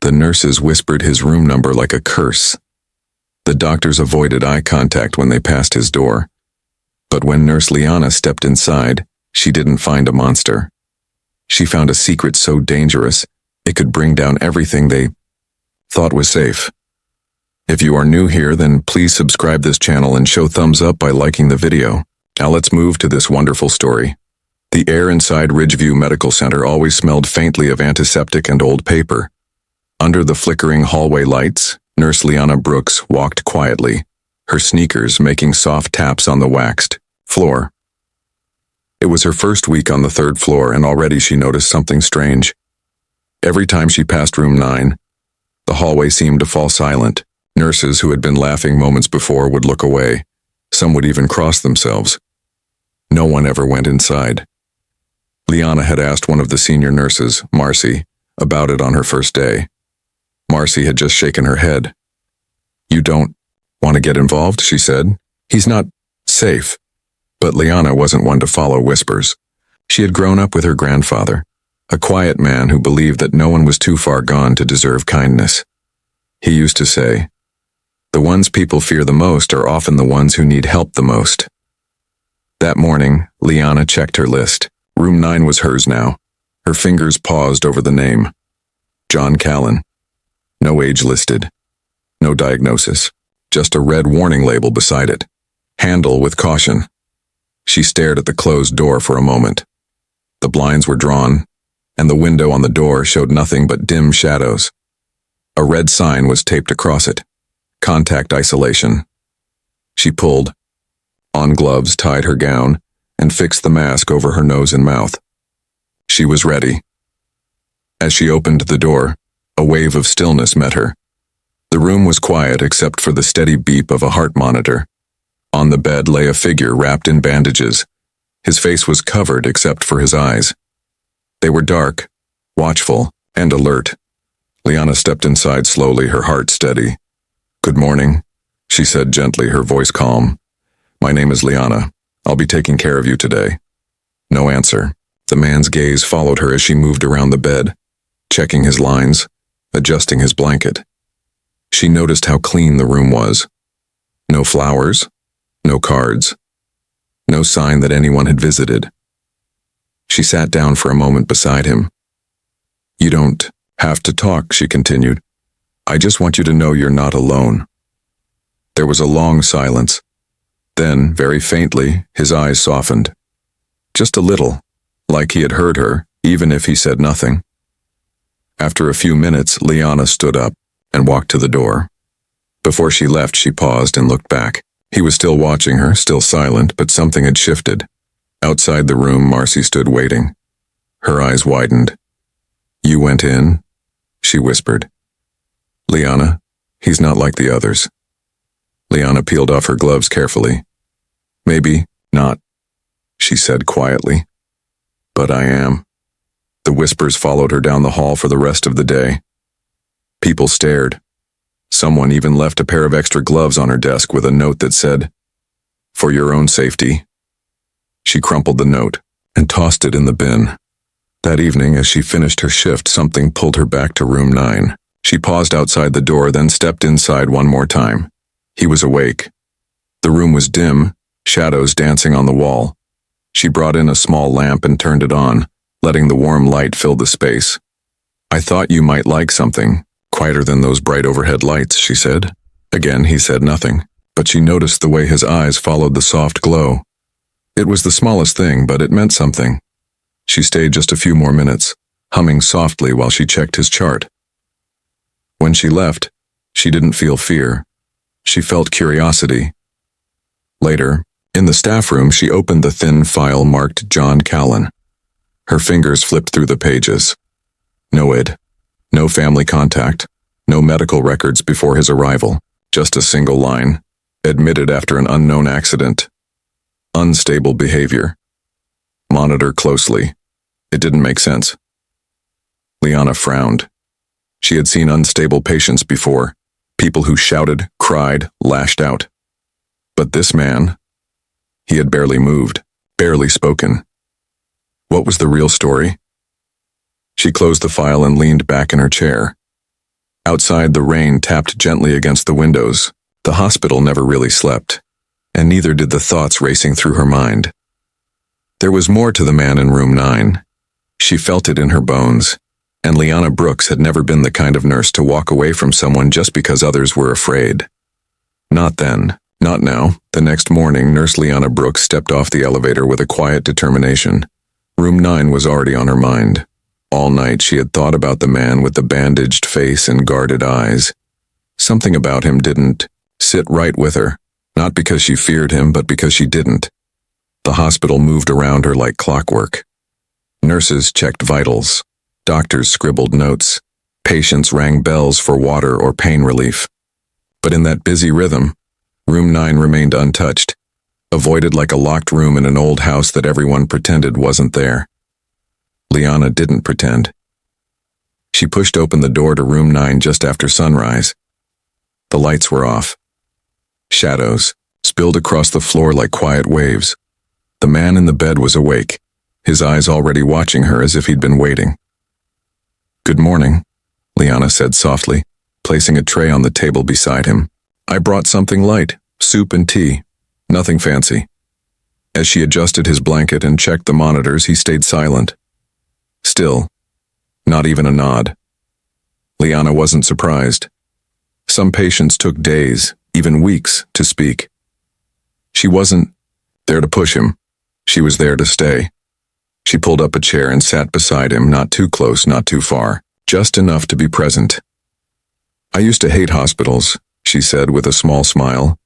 The nurses whispered his room number like a curse. The doctors avoided eye contact when they passed his door. But when Nurse Liana stepped inside, she didn't find a monster. She found a secret so dangerous, it could bring down everything they thought was safe. If you are new here, then please subscribe this channel and show thumbs up by liking the video. Now let's move to this wonderful story. The air inside Ridgeview Medical Center always smelled faintly of antiseptic and old paper. Under the flickering hallway lights, Nurse Liana Brooks walked quietly, her sneakers making soft taps on the waxed floor. It was her first week on the 3rd floor, and already she noticed something strange. Every time she passed room 9, the hallway seemed to fall silent. Nurses who had been laughing moments before would look away. Some would even cross themselves. No one ever went inside. Liana had asked one of the senior nurses, Marcy, about it on her first day. Marcy had just shaken her head. "You don't want to get involved," she said. "He's not safe." But Liana wasn't one to follow whispers. She had grown up with her grandfather, a quiet man who believed that no one was too far gone to deserve kindness. He used to say, "The ones people fear the most are often the ones who need help the most." That morning, Liana checked her list. Room 9 was hers now. Her fingers paused over the name. John Callan. No age listed. No diagnosis. Just a red warning label beside it. "Handle with caution." She stared at the closed door for a moment. The blinds were drawn, and the window on the door showed nothing but dim shadows. A red sign was taped across it. Contact isolation. She pulled on gloves, tied her gown, and fixed the mask over her nose and mouth. She was ready. As she opened the door, a wave of stillness met her. The room was quiet except for the steady beep of a heart monitor. On the bed lay a figure wrapped in bandages. His face was covered except for his eyes. They were dark, watchful, and alert. Liana stepped inside slowly, her heart steady. "Good morning," she said gently, her voice calm. "My name is Liana. I'll be taking care of you today." No answer. The man's gaze followed her as she moved around the bed, checking his lines, adjusting his blanket. She noticed how clean the room was. No flowers, no cards, no sign that anyone had visited. She sat down for a moment beside him. "You don't have to talk," she continued. "I just want you to know you're not alone." There was a long silence. Then, very faintly, his eyes softened. Just a little, like he had heard her, even if he said nothing. After a few minutes, Liana stood up and walked to the door. Before she left, she paused and looked back. He was still watching her, still silent, but something had shifted. Outside the room, Marcy stood waiting. Her eyes widened. "You went in?" she whispered. "Liana, he's not like the others." Liana peeled off her gloves carefully. "Maybe not," she said quietly. "But I am." The whispers followed her down the hall for the rest of the day. People stared. Someone even left a pair of extra gloves on her desk with a note that said, "For your own safety." She crumpled the note and tossed it in the bin. That evening, as she finished her shift, something pulled her back to room 9. She paused outside the door, then stepped inside one more time. He was awake. The room was dim, shadows dancing on the wall. She brought in a small lamp and turned it on, letting the warm light fill the space. "I thought you might like something quieter than those bright overhead lights," she said. Again, he said nothing, but she noticed the way his eyes followed the soft glow. It was the smallest thing, but it meant something. She stayed just a few more minutes, humming softly while she checked his chart. When she left, she didn't feel fear. She felt curiosity. Later, in the staff room, she opened the thin file marked John Callan. Her fingers flipped through the pages. No ID, no family contact, no medical records before his arrival, just a single line. Admitted after an unknown accident. Unstable behavior. Monitor closely. It didn't make sense. Liana frowned. She had seen unstable patients before, people who shouted, cried, lashed out. But this man, he had barely moved, barely spoken. What was the real story? She closed the file and leaned back in her chair. Outside, the rain tapped gently against the windows. The hospital never really slept, and neither did the thoughts racing through her mind. There was more to the man in room 9. She felt it in her bones, and Liana Brooks had never been the kind of nurse to walk away from someone just because others were afraid. Not then, not now. The next morning, Nurse Liana Brooks stepped off the elevator with a quiet determination. Room 9 was already on her mind. All night she had thought about the man with the bandaged face and guarded eyes. Something about him didn't sit right with her, not because she feared him, but because she didn't. The hospital moved around her like clockwork. Nurses checked vitals. Doctors scribbled notes. Patients rang bells for water or pain relief. But in that busy rhythm, room 9 remained untouched, avoided like a locked room in an old house that everyone pretended wasn't there. Liana didn't pretend. She pushed open the door to room 9 just after sunrise. The lights were off. Shadows spilled across the floor like quiet waves. The man in the bed was awake, his eyes already watching her as if he'd been waiting. "Good morning," Liana said softly, placing a tray on the table beside him. "I brought something light, soup and tea, nothing fancy." As she adjusted his blanket and checked the monitors, he stayed silent. Still, not even a nod. Liana wasn't surprised. Some patients took days, even weeks, to speak. She wasn't there to push him. She was there to stay. She pulled up a chair and sat beside him, not too close, not too far, just enough to be present. "I used to hate hospitals," she said with a small smile.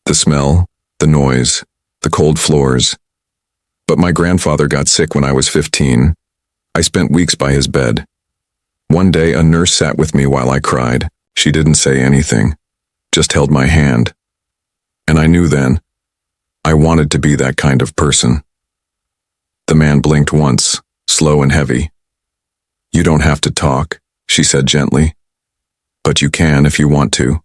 "The smell, the noise, the cold floors. But my grandfather got sick when I was 15. I spent weeks by his bed. One day a nurse sat with me while I cried. She didn't say anything, just held my hand. And I knew then, I wanted to be that kind of person." The man blinked once, slow and heavy. "You don't have to talk," she said gently. "But you can if you want to."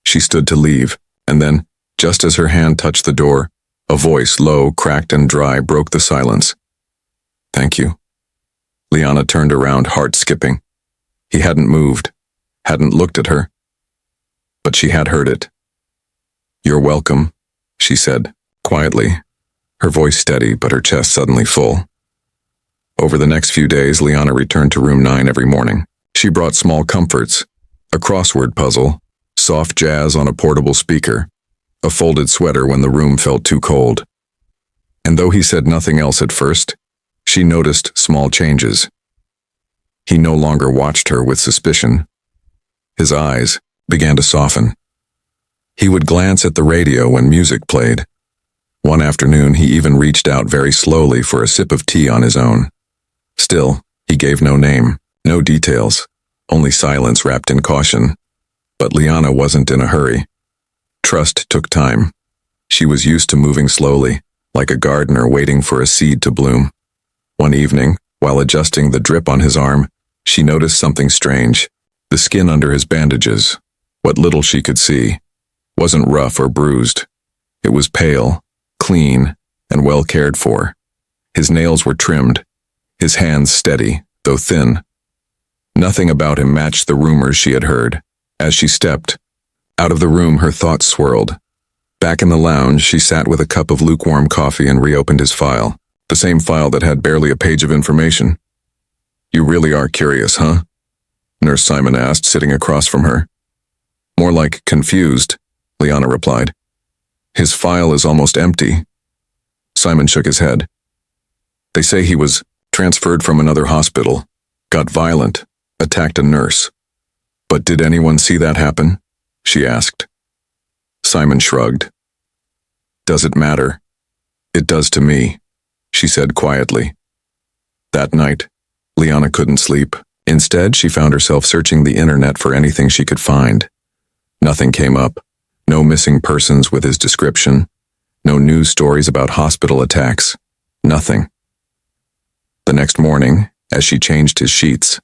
She stood to leave, and then, just as her hand touched the door, a voice, low, cracked and dry, broke the silence. "Thank you." Liana turned around, heart skipping. He hadn't moved, hadn't looked at her. But she had heard it. "You're welcome," she said, quietly, her voice steady but her chest suddenly full. Over the next few days, Liana returned to room 9 every morning. She brought small comforts, a crossword puzzle, soft jazz on a portable speaker, a folded sweater when the room felt too cold. And though he said nothing else at first, she noticed small changes. He no longer watched her with suspicion. His eyes began to soften. He would glance at the radio when music played. One afternoon, he even reached out very slowly for a sip of tea on his own. Still, he gave no name, no details, only silence wrapped in caution. But Liana wasn't in a hurry. Trust took time. She was used to moving slowly, like a gardener waiting for a seed to bloom. One evening, while adjusting the drip on his arm, she noticed something strange. The skin under his bandages, what little she could see, wasn't rough or bruised. It was pale, clean, and well cared for. His nails were trimmed, his hands steady, though thin. Nothing about him matched the rumors she had heard. As she stepped out of the room, her thoughts swirled. Back in the lounge, she sat with a cup of lukewarm coffee and reopened his file, the same file that had barely a page of information. "You really are curious, huh?" Nurse Simon asked, sitting across from her. "More like confused," Liana replied. "His file is almost empty." Simon shook his head. "They say he was transferred from another hospital, got violent, attacked a nurse. But did anyone see that happen?" she asked. Simon shrugged. "Does it matter?" "It does to me," she said quietly. That night, Liana couldn't sleep. Instead, she found herself searching the internet for anything she could find. Nothing came up. No missing persons with his description. No news stories about hospital attacks. Nothing. The next morning, as she changed his sheets,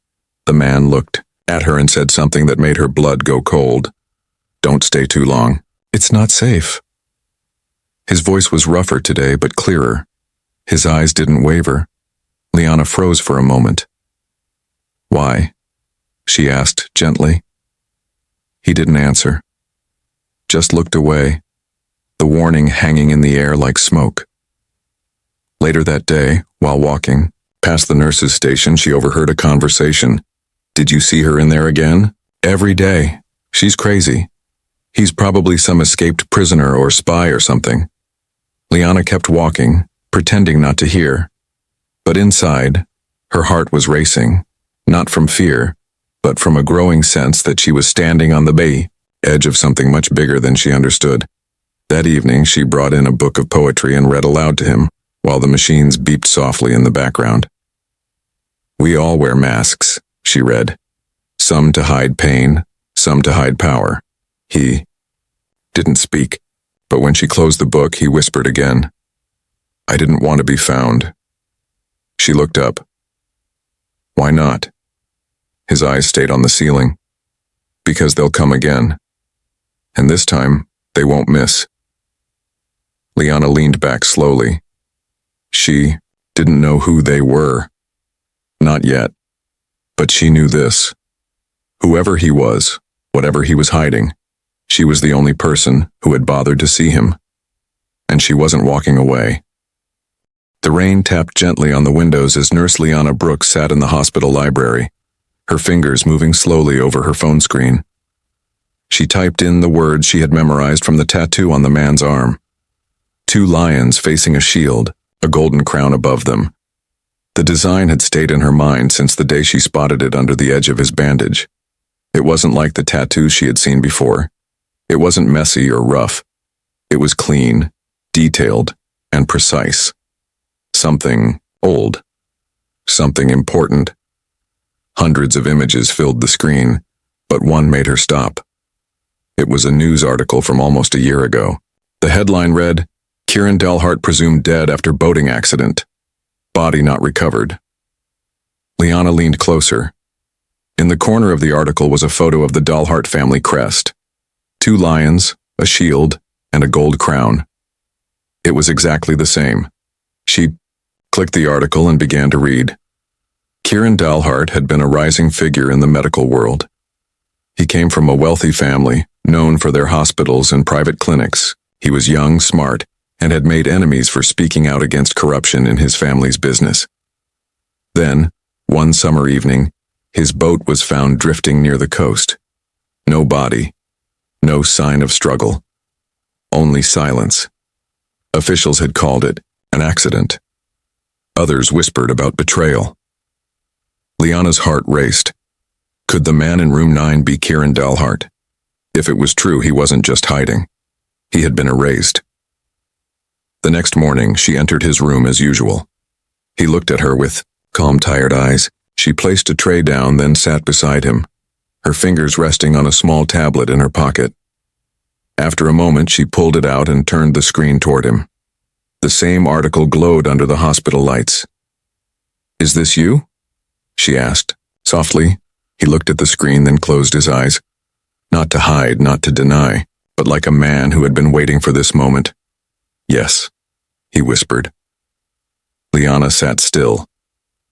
the man looked at her and said something that made her blood go cold. "Don't stay too long. It's not safe." His voice was rougher today, but clearer. His eyes didn't waver. Liana froze for a moment. "Why?" she asked gently. He didn't answer, just looked away, the warning hanging in the air like smoke. Later that day, while walking past the nurse's station, she overheard a conversation. "Did you see her in there again?" "Every day. She's crazy. He's probably some escaped prisoner or spy or something." Liana kept walking, pretending not to hear. But inside, her heart was racing, not from fear, but from a growing sense that she was standing on the edge of something much bigger than she understood. That evening, she brought in a book of poetry and read aloud to him, while the machines beeped softly in the background. "We all wear masks," she read. "Some to hide pain, some to hide power." He didn't speak, but when she closed the book, he whispered again, "I didn't want to be found." She looked up. "Why not?" His eyes stayed on the ceiling. "Because they'll come again. And this time, they won't miss." Liana leaned back slowly. She didn't know who they were. Not yet. But she knew this. Whoever he was, whatever he was hiding, she was the only person who had bothered to see him. And she wasn't walking away. The rain tapped gently on the windows as Nurse Liana Brooks sat in the hospital library, her fingers moving slowly over her phone screen. She typed in the words she had memorized from the tattoo on the man's arm. 2 lions facing a shield, a golden crown above them. The design had stayed in her mind since the day she spotted it under the edge of his bandage. It wasn't like the tattoos she had seen before. It wasn't messy or rough. It was clean, detailed, and precise. Something old. Something important. Hundreds of images filled the screen, but one made her stop. It was a news article from almost a year ago. The headline read, "Kieran Dalhart presumed dead after boating accident. Body not recovered." Liana leaned closer. In the corner of the article was a photo of the Dalhart family crest. 2 lions, a shield, and a gold crown. It was exactly the same. She clicked the article and began to read. Kieran Dalhart had been a rising figure in the medical world. He came from a wealthy family, known for their hospitals and private clinics. He was young, smart, and had made enemies for speaking out against corruption in his family's business. Then, one summer evening, his boat was found drifting near the coast. No body, no sign of struggle, only silence. Officials had called it an accident. Others whispered about betrayal. Liana's heart raced. Could the man in room 9 be Kieran Dalhart? If it was true, he wasn't just hiding. He had been erased. The next morning, she entered his room as usual. He looked at her with calm, tired eyes. She placed a tray down, then sat beside him, her fingers resting on a small tablet in her pocket. After a moment, she pulled it out and turned the screen toward him. The same article glowed under the hospital lights. "Is this you?" she asked. Softly, he looked at the screen, then closed his eyes. Not to hide, not to deny, but like a man who had been waiting for this moment. "Yes," he whispered. Liana sat still,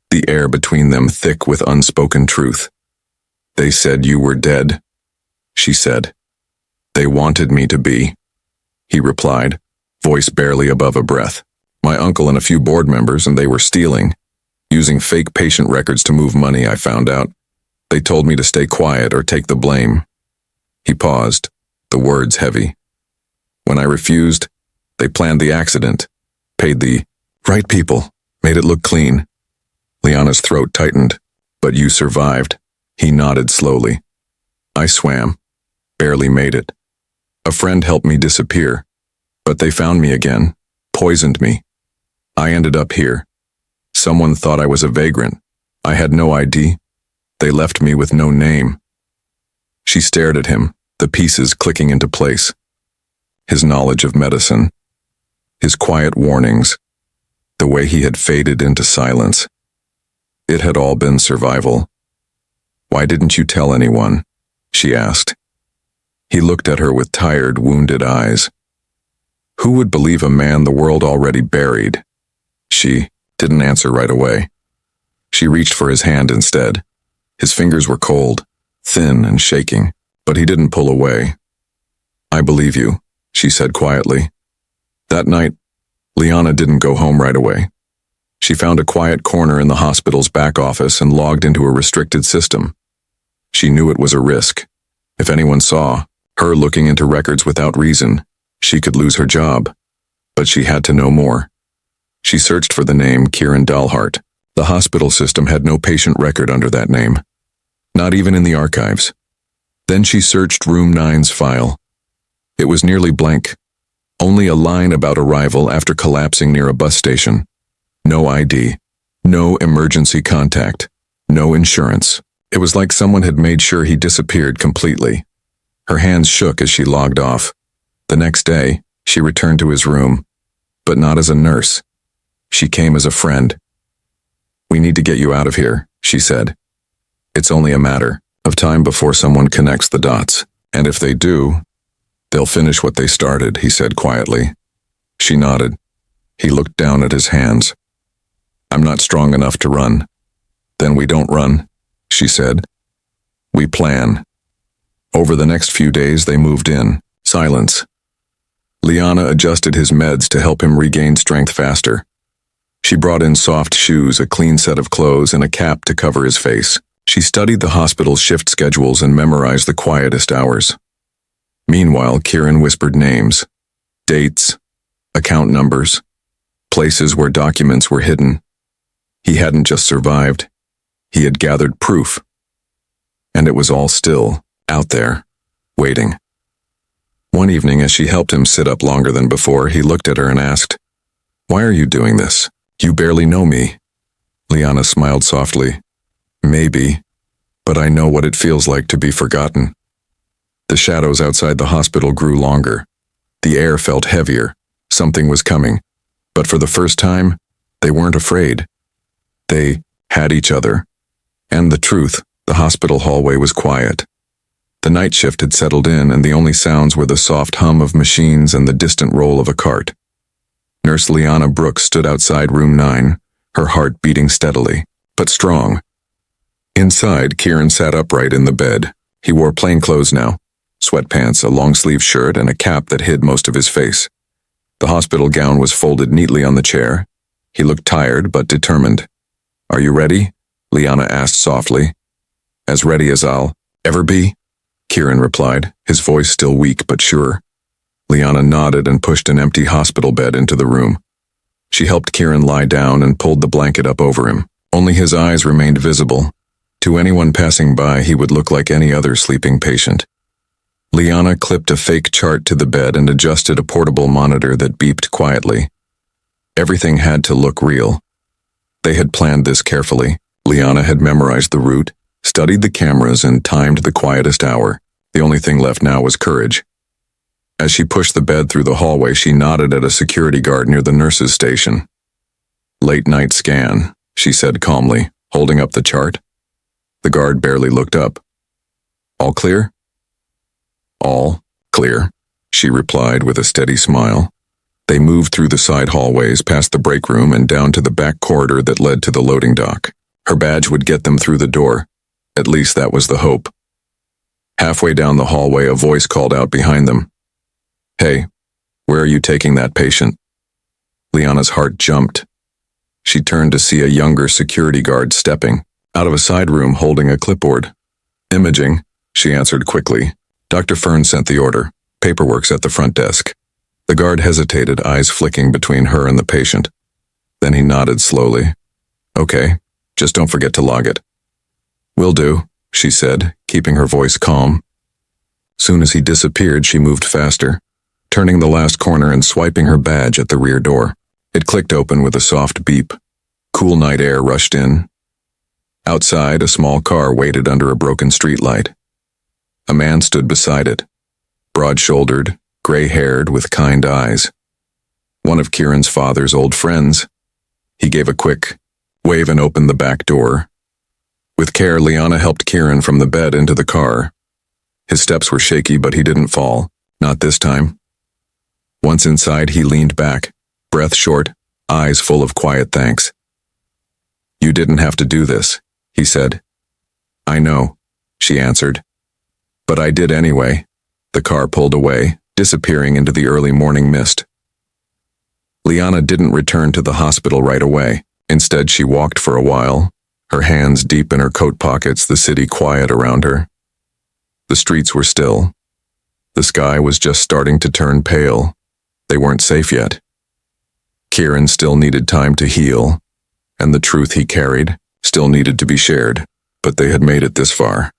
the air between them thick with unspoken truth. "They said you were dead," she said. "They wanted me to be," he replied, voice barely above a breath. "My uncle and a few board members, and they were stealing. Using fake patient records to move money, I found out. They told me to stay quiet or take the blame." He paused, the words heavy. "When I refused, they planned the accident, paid the right people, made it look clean." Liana's throat tightened. "But you survived." He nodded slowly. "I swam, barely made it. A friend helped me disappear, but they found me again, poisoned me. I ended up here. Someone thought I was a vagrant. I had no ID. They left me with no name." She stared at him, the pieces clicking into place. His knowledge of medicine, his quiet warnings, the way he had faded into silence. It had all been survival. "Why didn't you tell anyone?" she asked. He looked at her with tired, wounded eyes. Who would believe a man the world already buried? She didn't answer right away. She reached for his hand instead. His fingers were cold, thin and shaking, but he didn't pull away. "I believe you," she said quietly. That night, Liana didn't go home right away. She found a quiet corner in the hospital's back office and logged into a restricted system. She knew it was a risk. If anyone saw her looking into records without reason, she could lose her job. But she had to know more. She searched for the name Kieran Dahlhart. The hospital system had no patient record under that name, not even in the archives. Then she searched Room 9's file. It was nearly blank. Only a line about arrival after collapsing near a bus station. No ID. No emergency contact. No insurance. It was like someone had made sure he disappeared completely. Her hands shook as she logged off. The next day, she returned to his room, but not as a nurse. She came as a friend. "We need to get you out of here," she said. "It's only a matter of time before someone connects the dots, and if they do, they'll finish what they started," he said quietly. She nodded. He looked down at his hands. "I'm not strong enough to run." "Then we don't run," she said. "We plan." Over the next few days they moved in. Silence. Liana adjusted his meds to help him regain strength faster. She brought in soft shoes, a clean set of clothes, and a cap to cover his face. She studied the hospital's shift schedules and memorized the quietest hours. Meanwhile, Kieran whispered names, dates, account numbers, places where documents were hidden. He hadn't just survived. He had gathered proof. And it was all still out there, waiting. One evening, as she helped him sit up longer than before, he looked at her and asked, "Why are you doing this? You barely know me." Liana smiled softly. "Maybe, but I know what it feels like to be forgotten." The shadows outside the hospital grew longer. The air felt heavier. Something was coming. But for the first time, they weren't afraid. They had each other. And the truth, the hospital hallway was quiet. The night shift had settled in, and the only sounds were the soft hum of machines and the distant roll of a cart. Nurse Liana Brooks stood outside Room 9, her heart beating steadily, but strong. Inside, Kieran sat upright in the bed. He wore plain clothes now, sweatpants, a long-sleeve shirt, and a cap that hid most of his face. The hospital gown was folded neatly on the chair. He looked tired but determined. "Are you ready?" Liana asked softly. "As ready as I'll ever be," Kieran replied, his voice still weak but sure. Liana nodded and pushed an empty hospital bed into the room. She helped Kieran lie down and pulled the blanket up over him. Only his eyes remained visible. To anyone passing by, he would look like any other sleeping patient. Liana clipped a fake chart to the bed and adjusted a portable monitor that beeped quietly. Everything had to look real. They had planned this carefully. Liana had memorized the route, studied the cameras, and timed the quietest hour. The only thing left now was courage. As she pushed the bed through the hallway, she nodded at a security guard near the nurse's station. "Late night scan," she said calmly, holding up the chart. The guard barely looked up. "All clear?" "All clear," she replied with a steady smile. They moved through the side hallways, past the break room, and down to the back corridor that led to the loading dock. Her badge would get them through the door. At least that was the hope. Halfway down the hallway, a voice called out behind them. "Hey, where are you taking that patient?" Liana's heart jumped. She turned to see a younger security guard stepping out of a side room holding a clipboard. "Imaging," she answered quickly. "Dr. Fern sent the order. Paperwork's at the front desk." The guard hesitated, eyes flicking between her and the patient. Then he nodded slowly. "Okay, just don't forget to log it." "Will do," she said, keeping her voice calm. Soon as he disappeared, she moved faster, turning the last corner and swiping her badge at the rear door. It clicked open with a soft beep. Cool night air rushed in. Outside, a small car waited under a broken streetlight. A man stood beside it, broad-shouldered, gray-haired, with kind eyes. One of Kieran's father's old friends. He gave a quick wave and opened the back door. With care, Liana helped Kieran from the bed into the car. His steps were shaky, but he didn't fall. Not this time. Once inside, he leaned back, breath short, eyes full of quiet thanks. "You didn't have to do this," he said. "I know," she answered. "But I did anyway." The car pulled away, disappearing into the early morning mist. Liana didn't return to the hospital right away. Instead, she walked for a while, her hands deep in her coat pockets, the city quiet around her. The streets were still. The sky was just starting to turn pale. They weren't safe yet. Kieran still needed time to heal, and the truth he carried still needed to be shared, but they had made it this far.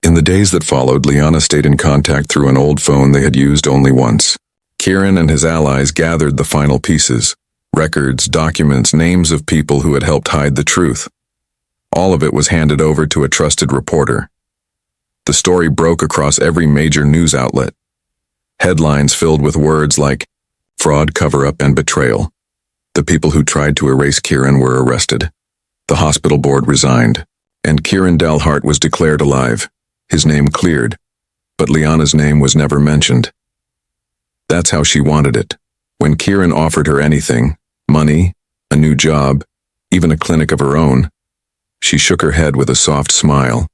In the days that followed, Liana stayed in contact through an old phone they had used only once. Kieran and his allies gathered the final pieces: records, documents, names of people who had helped hide the truth. All of it was handed over to a trusted reporter. The story broke across every major news outlet. Headlines filled with words like fraud, cover-up, and betrayal. The people who tried to erase Kieran were arrested. The hospital board resigned, and Kieran Dalhart was declared alive. His name cleared, but Liana's name was never mentioned. That's how she wanted it. When Kieran offered her anything, money, a new job, even a clinic of her own, she shook her head with a soft smile.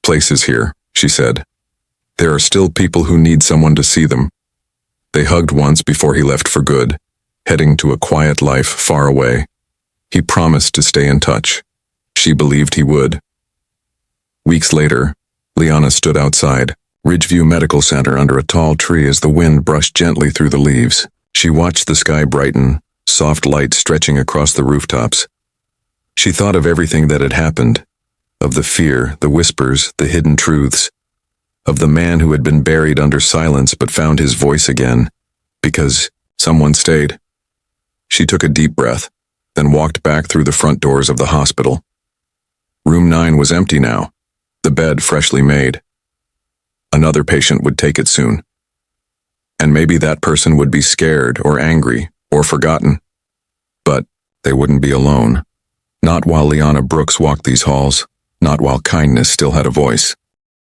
"Places here," she said. "There are still people who need someone to see them." They hugged once before he left for good, heading to a quiet life far away. He promised to stay in touch. She believed he would. Weeks later, Liana stood outside Ridgeview Medical Center under a tall tree as the wind brushed gently through the leaves. She watched the sky brighten, soft light stretching across the rooftops. She thought of everything that had happened, of the fear, the whispers, the hidden truths, of the man who had been buried under silence but found his voice again, because someone stayed. She took a deep breath, then walked back through the front doors of the hospital. Room 9 was empty now, the bed freshly made. Another patient would take it soon. And maybe that person would be scared or angry or forgotten. But they wouldn't be alone. Not while Liana Brooks walked these halls, not while kindness still had a voice.